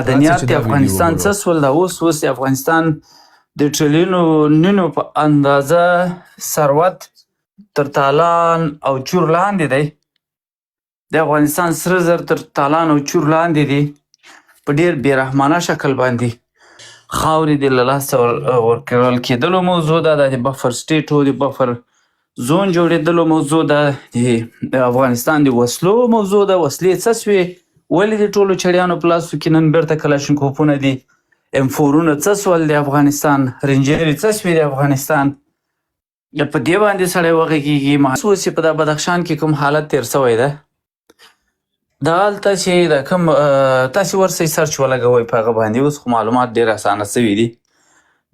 معدنیات د افغانستان څه سول دا اوس د افغانستان د ټریلیونونو په اندازه ثروت تر تالان او چور لاندې دی. د افغانستان سره زر تر تالان او چور لاندې دي په ډېر بېرحمانه شکل باندې. خاورې د له لاسه ورکول کېدلو موضوع ده، د بفر سټیټ د بفر زون جوړېدلو موضوع ده، د افغانستان د وسلو موضوع ده. وسلې څه سوې؟ ولې د ټولو چړیانو په لاسو کې نن بیرته کلاشینکوفونه دي؟ M4 څه سول د افغانستان؟ رینجرې څه سوې د افغانستان؟ په دې باندې سړی وغږېږي. محسوس اوس په دا بدخشان کې کوم حالت تېر سوی ده، دا هلته چې د کوم تاسې ورسئ سرچ ولګوئ په هغه باندې. اوس خو معلومات ډېر اسانه سوي دي.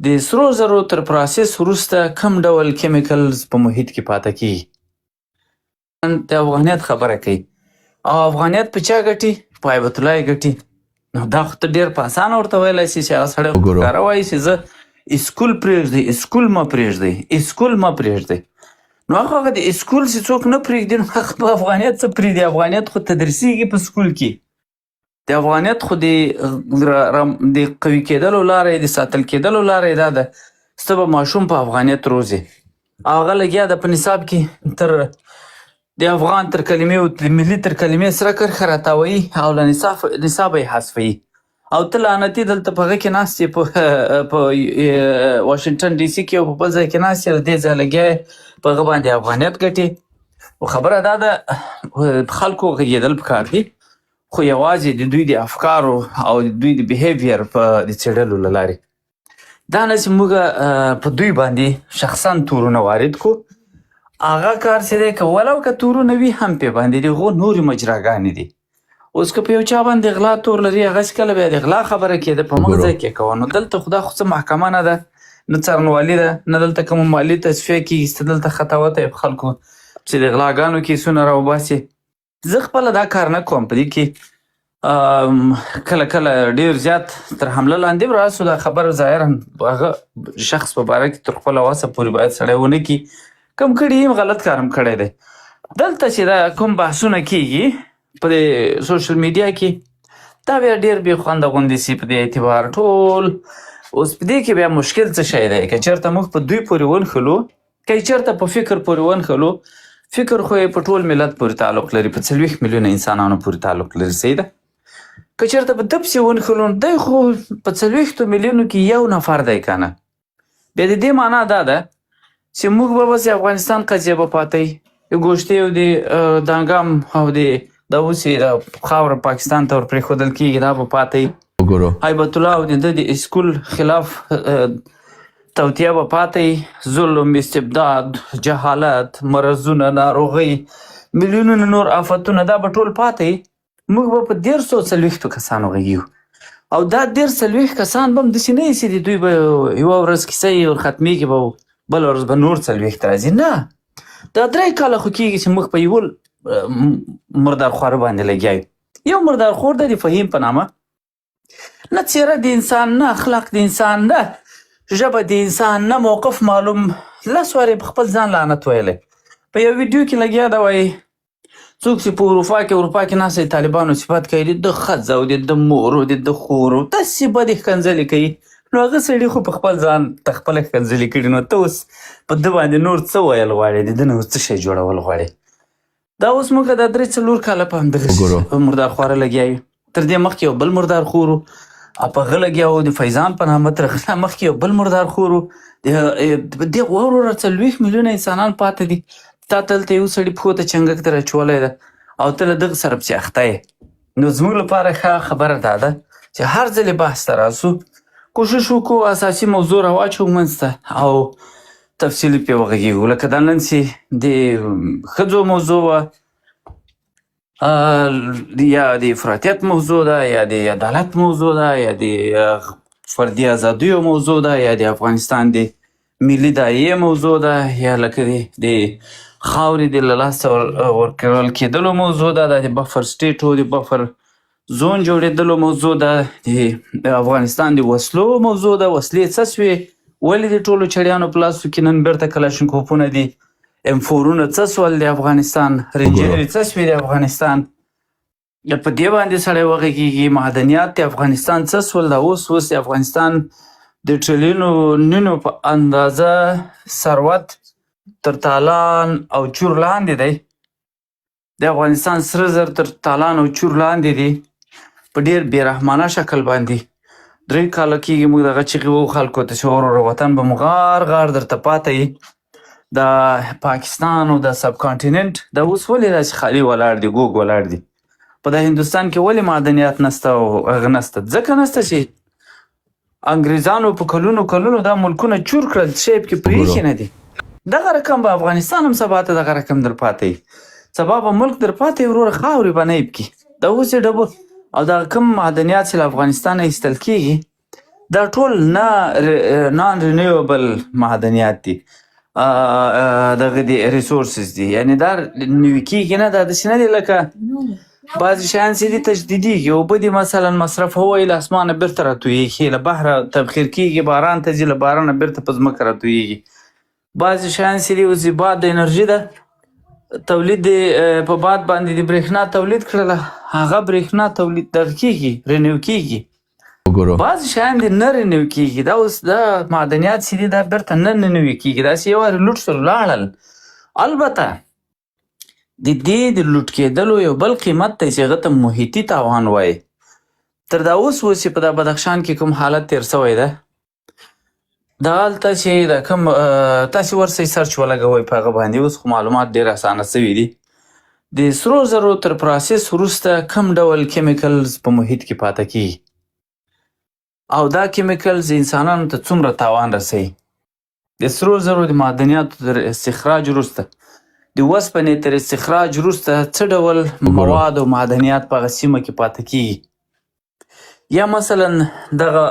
د سرو زرو تر پروسس وروسته کوم ډول کیمیکلز په محیط کې پاته کېږي؟ د افغانیت خبره کوي او افغانیت په چا ګټي؟ په هیبت الله یې ګټي. نو دا خو ته ډېر په اسانه ورته ویلی سي چې هغه سړی خو ښکاره وایي چې زه اسکول پرېږدئ، اسکول مه پرېږدئ، اسکول مه پرېږدئ. نو هغه د اسکول چې څوک نه پرېږدي نو هغه په افغانیت څه پرېږدي؟ افغانیت خو تدریسیږي په سکول کې. د افغانیت خو د قوي کېدلو لاره یې، د ساتل کېدلو لاره یې دا ده چې ته به ماشوم په افغانیت روزې. هغه لګیا ده په نصاب کې تر د افغان تر کلمې او د ملي تر کلمې سره کرښه راتاویي او له نصابه یې حذفوي. او ته لعنتي دلته په هغه کې ناست یې په واشنګټن ډي سي کې او په بل ځای کې ناست یې، له دې ځایه لګیا یې په هغه باندې افغانیت ګټي. خو خبره دا ده خلکو غږېدل پکار دي، خو یوازې د دوی د افکارو او د دوی د بیهیویر په د څېړلو له لارې. دا نه چې موږ په دوی باندې شخصا تورونه وارد کړو. هغه کار چې دی که ولو که تورونه وي هم پې باندې د هغو نورې مجراګانې دي. اوس که په یو چا باندې غلا تور لري هغسې کله بیا د غلا خبره کېده په موږ ځای کې کوه. نو دلته خو دا خو څه محکمه نه ده، نه څارنوالي ده، نه دلته کومه مالي تصفیه کېږي چې دلته خطاوته یې په خلکو چې د غلاګانو کیسونه راوباسي. زه خپله دا کار نه کوم. په دې کې کله کله ډېر زیات تر حمله لاندې به راسو. دا خبره ظاهرا هغه شخص په باره کې تر خپله وسه پورې باید سړی ونه کړي. کم کړي یم غلط کارم کړی دی. دلته چې دا کوم بحثونه کېږي په د سوشل میډیا کې دا بیا ډېر بې خونده غوندې سي په دې اعتبار ټول. اوس په دې کې بیا مشکل څه شی دی؟ که چېرته موږ په دوی پورې ونښلو، که یې چېرته په فکر پورې ونښلو، فکر خو یې په ټول ملت پورې تعلق لري، په 40 میلیونه انسانانو پورې تعلق لري. صحیح ده؟ که چېرته په ده پسې ونښلو نو دی خو په 40 میلیونو کې یو نفر دی که نه. بیا د دې معنا دا ده چې موږ به بس افغانستان قضیه به پاتې د ګوشتې او د دانګام او د اوس یې خاوره پاکستان ته ور پرېښودل کېږي، دا به پاتې. هیبت الله او د ده د اسکول خلاف توطیه به پاتې. ظلم، استبداد، جهالت، مرضونه، ناروغۍ، میلیونونه نور آفتونه دا به ټول پاتې. موږ به په 140 کسانو غږیږو او دا 140 کسان به هم داسې نه وي چې د دوی به یوه ورځ کیسه یې ور ختمېږي به بل ورځ به نور 40 راځي. نه، دا 3 کاله خو کېږي چې موږ په یو مردارخواره باندې لګیا یو. یو مردارخور دی د فهیم په نامه. نه څېره د انسان، نه اخلاق د انسان، نه ژبه د انسان، نه موقف معلوم. 10 وارې په خپل ځان لعنت ویلی. په یو ویډیو کې لګیا ده وایي څوک چې په اروپا کې ناست د طالبانو صفت کوي، د ده ښځه او د ده مور او د ده خور او داسې بدې ښکنځلې کوي. نو هغه سړي خو په خپل ځان ته خپله ښکنځلې کړي. نو ته اوس په ده باندې نور څه ویل غواړې؟ د ده نه اوس څه شی جوړول غواړې؟ دا اوس موږ دا 3-4 کاله په همدغه مردارخواره لګیا یو. تر دې مخکې یو بل مردارخور و، په هغه لګیا و. د فیضان په نامه تر هغه مخکې یو بل مردارخور و. دې وروره 40 میلیونه انسانان پاتې دي. تا دلته یو سړي پښو ته چنګک ته راچولی ده او ته له دغه سره پسې اخته یې. نو زموږ لپاره ښه خبره دا ده چې هر ځل یې بحث ته راسو کوشش وکړو اساسي موضوع راواچوو منځ ته او تفصیلي پرې وغږېږو. لکه دا نن چې د ښځو موضوع وه، یا د افراطیت موضوع ده، یا د عدالت موضوع ده، یا د فردي ازادیو موضوع ده، یا د افغانستان د ملي داعیې موضوع ده، یا لکه د خاورې د له لاسه ورکول کېدلو موضوع ده، د بفر سټیټ او د بفر زون جوړېدلو موضوع ده، د افغانستان د وسلو موضوع ده. وسلې څه سوې؟ ولې د ټولو چړیانو په لاسو کې نن بیرته کلاشینکوفونه دي؟ M4 څه سول د افغانستان؟ رینجرې څه سوې د افغانستان؟ په دې باندې سړی وغږېږي معدنیات د افغانستان څه سول دا اوس د افغانستان د ټریلیونونو په اندازه ثروت تر تالان او چور لاندې دی. د افغانستان سره زر تر تالان او چور لاندې دي په ډېر بېرحمانه شکل باندې. 3 کاله کېږي موږ دغه چغې وو خلکو ته چې وروره وطن به مو غار غار درته پاته وي. د پاکستان او د سب کانټیننټ دا اوس ولې داسې خالي ولاړ دي ګوګ ولاړ دي؟ په د هندوستان کې ولې معدنیات نسته او هغه نسته؟ ځکه نسته چې انګریزانو په کلونو کلونو دا ملکونه چور کړل، شیب کې پرېښي نه دي. دغه رقم به افغانستان هم سبا ته دغه رقم در پاته وي. سبا به ملک در پاته وي وروره خاورې به نه پکې. دا اوس یې ډبو او دغه کوم معدنیات چې له افغانستان نه ایستل کېږي دا ټول نان رینیوبل معدنیات دي، دغه دي ریسورسز دي، یعنې دا نوي کېږي نه. دا داسې نه دي لکه بعضې شیان چې دي تجدیدېږي. اوبه دي مثلا مصرفوئ له اسمانه بیرته راتویېږي، له بحره تبخیر کېږي، باران ته ځي، له بارانه بیرته په ځمکه راتویېږي. بعضې شیان چې دي اوس باد د انرژي ده، تولید په باد باندې د برېښنا تولید کړله، هغه برېښنا تولید دغه کېږي، رینیو کېږي. بعضې شیان دي نه رینیو کېږي. دا اوس دا معدنیات چې دي دا بیرته نه نوي کېږي، داسې یو وارې لوټ شول لاړل. البته د دې د لوټ کېدلو یو بل قیمت دی چې هغه ته محیطي تاوان وایي. تر دا اوس چې په دا بدخشان کې کوم حالت تېر سوی ده، دا هلته چې دا کوم تاسې ورسئ سرچ ولګوئ په هغه باندې، اوس خو معلومات ډېر اسانه سوي دي. د سرو زرو تر پروسس وروسته کوم ډول کیمیکلز په محیط کې پاته کېږي او دا کیمیکلز انسانانو ته څومره تاوان رسوي. د سرو زرو د معدنیاتو تر استخراج وروسته، د وسپنې تر استخراج وروسته څه ډول مواد او معدنیات په هغه سیمه کې پاته کېږي. یا مثلا دغه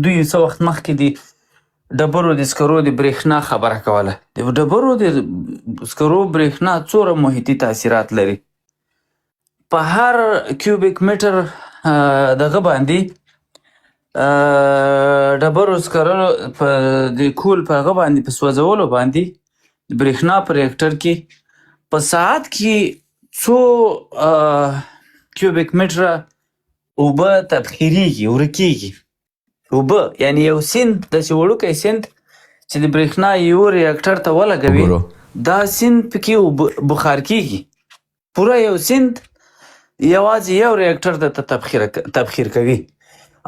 دوی څه وخت مخکې د ډبرو د سکرو د برېښنا خبره کوله. د ډبرو د سکرو برېښنا څومره محیطي تاثیرات لري. په هر کیوبیک میټر دغه باندې ډبرو سکرو د کول په هغه باندې په سوځولو باندې د برېښنا په ریاکټر کې په ساعت کې څو کیوبیک میټره اوبه تبخیرېږي، ورکېږي. اوبه یعنې یو سیند، داسې وړوکی سیند چې د برېښنا یو ریاکټر ته ولګوي، دا سیند پکې بخار کېږي. پوره یو سیند یوازې یو ریاکټر ته تبخیر کوي.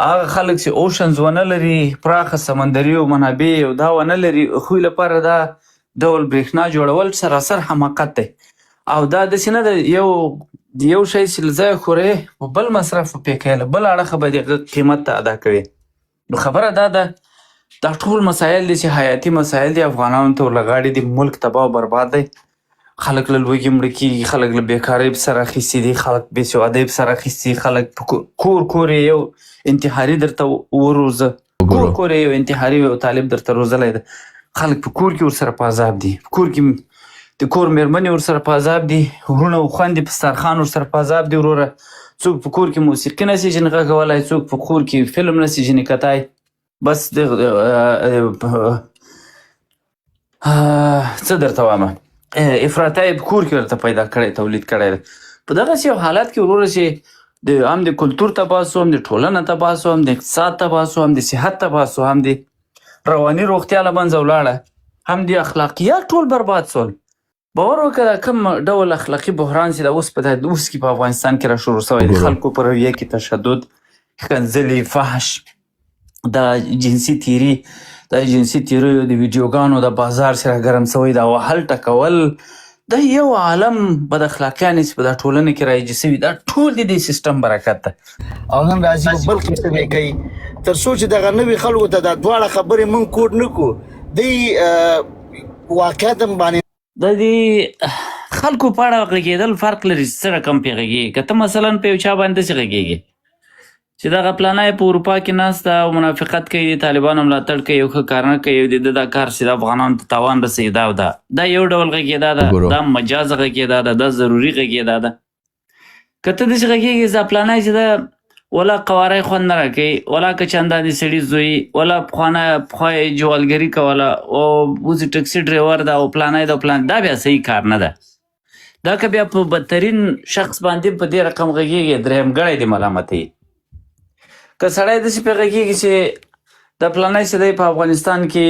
هغه خلک چې اوشنز ونه لري، پراخه سمندري او منابع او دا ونه لري، هغوی لپاره دا ډول برېښنا جوړول سراسر حماقت دی. او دا داسې نه ده یو شی چې له ځایه خورې بل مصرف پې کوې، له بل اړخه به د هغه قیمت ته ادا کوې. نو خبره دا ده دا ټول مسایل دي چې حیاتي مسایل دي، افغانانو ته ورلغاړي دي، ملک تباه او برباد دی. خلک له لوږې مړه کېږي، خلک له بېکارۍ په سر اخیستي دي، خلک بېسوادۍ په سر اخیستي، خلک کور یې یو انتحاري درته وروزه، کور یې یو انتحاري یو طالب درته روزلی ده. خلک په کور کې ورسره په عذاب دي، په کور کې د کور مېرمنې ورسره په عذاب دي، وروڼه او خویندې په سترخوان ورسره په عذاب دي. وروره څوک په کور کې موسیقي نسي جنې غږولی، څوک په کور کې فلم نسي جنې کتای. بس څه درته وامه، افراطی په کور کې ورته پیدا کړی، تولید کړی ده. په دغسې یو حالت کې وروره چې هم د کلتور تباه سو، هم د ټولنه تباه سو، هم د اقتصاد تباه سو، هم د صحت تباه سو، هم د رواني روغتیا له منځه ولاړه، هم د اخلاقیات ټول برباد سول. باور وکړه کوم ډول اخلاقي بحران چې دا اوس په اوس کې په افغانستان کې را شروع سوی دی. خلکو په رویه کې تشدد، ښکنځلې، فحش، دا جنسي تیري، دا جنسي تیریو د ویډیوګانو د بازار چې راګرم سوی دا وهل ټکول، دا یو عالم بد اخلاقیانې چې په دا ټولنه کې رایجې سوي، دا ټول د دې سیسټم برکت ده. او نن راځي په بل قصه به کوي تر څو چې دغه نوي خلکو ته دا دواړه خبرې مونږ کوډ نه کړو. دی واقعیت باندې د دې خلکو په اړه غږېدل فرق لري، څه رقم پې غږېږي. که ته مثلا په یو چا باندې داسې غږېږي چې دغه پلانی په اروپا کې ناسته او منافقت کوي، د طالبانو ملاتړ کوي، یو ښه کار نه کوي، د ده دا کار چې د افغانانو ته تاوان رسوي، دا یو ډول غږېدا ده، دا مجازه غږېدا ده، دا ضروري غږېدا ده. که ته داسې غږېږي دا پلانی چې ده ولا قواری خوند نه راکوي، ولا که چندان د سړي زوی، ولا پخوا یې جوالګري کوله او اوس یې ټکسي ډریور ده او پلانی ده، دا بیا صحیح کار نه ده. دا که بیا په بدترین شخص باندې په دې رقم غږېږي درېیمګړی دې ملامتوي. که سړی داسې پرې غږېږي چې د فلانی چې دی په افغانستان کې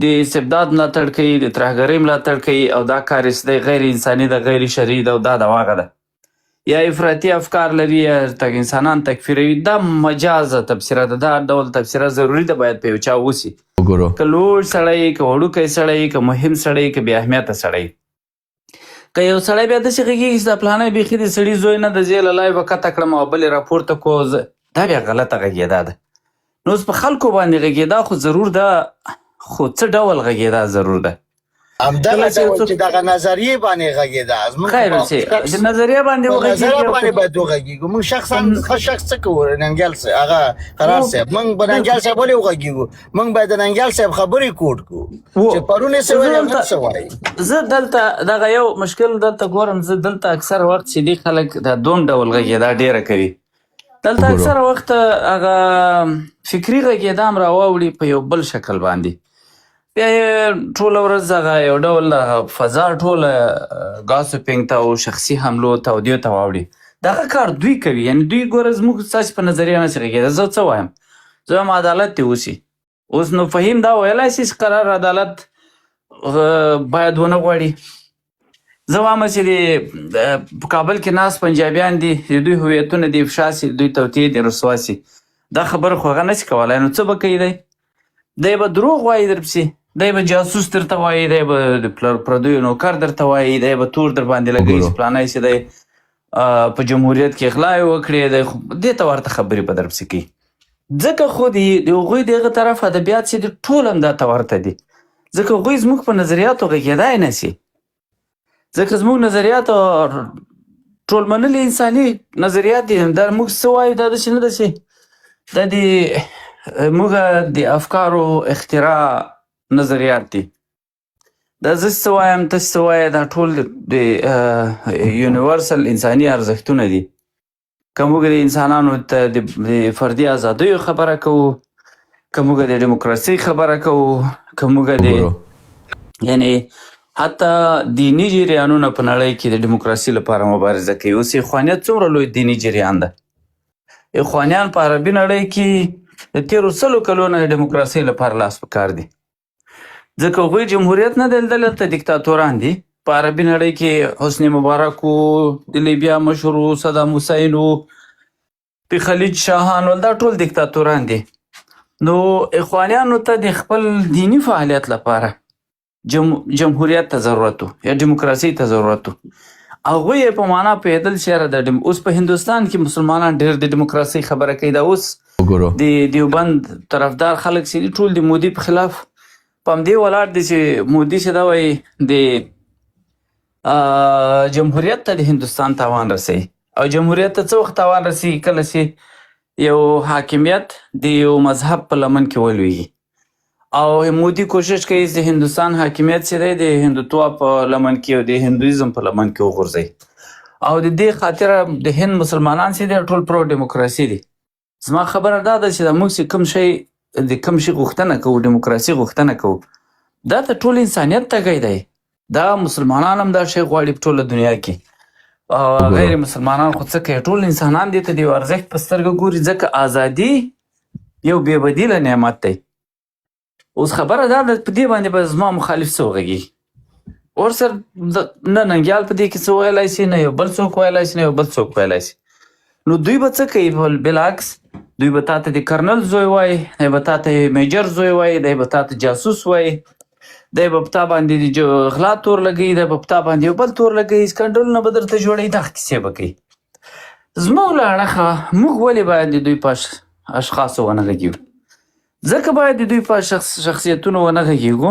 د استبداد ملاتړ کوي، د ترهګرۍ ملاتړ کوي او دا کار یې چې دی غیر انساني ده، غیر شرعي ده او دا دواغه ده، یا افراطي افکار لري یا انسانان تکفیروي، دا مجازه تبصره ده. دا ډول تبصره ضروري ده باید په یو چا وسي، که لوړ سړی، که وړوکی سړی، که مهم سړی، که بې اهمیته سړی. که یو سړی بیا داسې غږېږي چې د فلانی بیخي د سړي زوی نه د زی له لایو کته کړم او بل یې راپورته کړو، دا بیا غلطه غږېدا ده. نو اوس په خلکو باندې غږېدا خو ضرور ده، خو څه ډول غږېدا ضرور ده. همدغه ډول چې دغه نظریې باندې غږېدا، خیر چې د نظریه باندې نظریه باندې باید وغږېږو. موږ شخصا ښه شخص څه کوو؟ ننګیال صاحب هغه قرار صاحب، موږ به ننګیال صاحب ولې وغږېږو؟ موږ باید د ننګیال صاحب خبرې کوټ کړو چې پرون یې څه ویل، نن څه وایي. زه دلته دغه یو مشکل دلته ګورم، زه دلته اکثر وخت چې دي خلک دا دوم ډول غږېدا ډېره کوي. دلته اکثره وخت هغه فکري غږېدا هم راواوړي په یو بل شکل باندې، بیا یې ټوله ورځ هغه یو ډول فضا ټوله ګاسپینګ ته او شخصي حملو ته او دې ته واوړي. دغه کار دوی کوي، یعنې دوی ګوره زموږ ستاسې په نظریه نشي غږېدا. زه څه وایم؟ زه وایم عدالت دې وسي. اوس نو فهیم دا ویلی شي چې قرار عدالت باید ونه غواړي. زه وایم چې په کابل کې ناست پنجابیان دي، د دوی هویتونه دې افشا سي، دوی توطیې دې رسوا سي، دا خبره خو هغه نشي کولی. نو څه به کوي دی؟ دی به دروغ وایي در پسې، دی به جاسوس درته وایي، دی به د پردیو نوکر درته وایي، دی به تور در باندې لګوي چې فلانی چې دی په جمهوریت کې اغلا یې وکړې، دی خو دې ته ورته خبرې به در پسې کوي. ځکه خو د هغوی دغه طرف ادبیات چې دي ټول هم دا ته ورته دي، ځکه هغوی زموږ په نظریاتو غږېدای نه سي، ځکه زموږ نظریات ټول منلي انساني نظریات دي. دا موږ څه وایو؟ دا داسې نه ده چې دا د موږ د افکارو اختراع نظریات دي. دا زه څه وایم، ته څه وایې، دا ټول د یونیورسل انساني ارزښتونه دي. که موږ د انسانانو ته د فردي ازادیو خبره کوو، که موږ د ډیموکراسۍ خبره کوو، که موږ د یعنې حتی دیني جریانونه په نړۍ کې د ډیموکراسۍ لپاره مبارزه کوي. اوس اخوانیت څومره لوی دیني جریان ده. اخوانیان په عربي نړۍ کې د تېرو 100 کلونو د ډیموکراسۍ لپاره لاس په کار دي، ځکه هغوی جمهوریت نه دی لیدلی، دلته دیکتاتوران دي. په عربي نړۍ کې حسني مبارک و، د لیبیا مشر و، صدام حسین و، د خلیج شاهان و، دا ټول دیکتاتوران دي. نو اخوانیانو ته د خپل دینی فعالیت لپاره جمهوریت ته ضرورت و یا ډیموکراسۍ ته ضرورت و. هغوی یې په معنا پوهېدل چې یاره اوس په هندوستان کې مسلمانان ډېر د ډیموکراسۍ خبره کوي. دا اوس د دیوبند طرفدار خلک چې دي ټول د مودي په خلاف په همدې ولاړ دي چې مودي چې دا وایي د جمهوریت ته د هندوستان تاوان رسوي. او جمهوریت ته څه وخت تاوان رسوي؟ کله چې یو حاکمیت د یو مذهب په لمن کې ولویږي، او مودي کوشش کوي چې د هندوستان حاکمیت چې دی د هندوتوا په لمن کې او د هندویزم په لمن کې وغورځوي. او د دې خاطره د هند مسلمانان چې دی ټول پرو ډیموکراسي دي. زما خبره دا ده چې د موږ چې کوم شی د کوم شي غوښتنه کوو، ډیموکراسي غوښتنه کوو، دا ته ټول انسانیت تګی دی. دا مسلمانان هم دا شی غواړي په ټوله دنیا کې. غیر مسلمانان خو څه کوي؟ ټول انسانان دې ته د یو ارزښت په سترګه ګوري، ځکه ازادي یو بې بدیله نعمت دی. اوس خبره دا ده په دې باندې به زما مخالف څه وغږېږي، ورسره نه ننګیال په دې کې څه ویلی شي، نه یو بل څوک ویلی شي، نه یو بل څوک ویلی شي. نو دوی به څه کوي؟ بالعکس دوی به تا ته د کرنل زوی وایي، دی به تا ته میجر زوی وایي، دی به تا ته جاسوس وایي، دی به په تا باندې د غلا تور لګوي، دی به په تا باندې یو بل تور لګوي، سکنډلونه به درته جوړوي، دغه کیسې به کوي. زموږ له اړخه موږ ولې باید د دوی په اشخاصو ونه غږېږو؟ ځکه باید د دوی په شخصیتونو ونه غږېږو.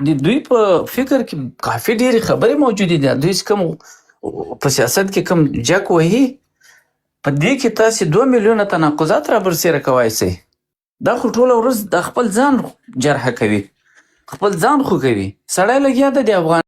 د دوی په فکر کې کافي ډېرې خبرې موجودې دي. دوی چې کوم په سیاست کې کوم جک وهي، په دې کې تاسې 2 میلیونه تناقضات را برسېره کوای شئ. دا خو ټوله ورځ د خپل ځان جرحه کوي، خپل ځان خو کوي. سړی لګیا ده د افغان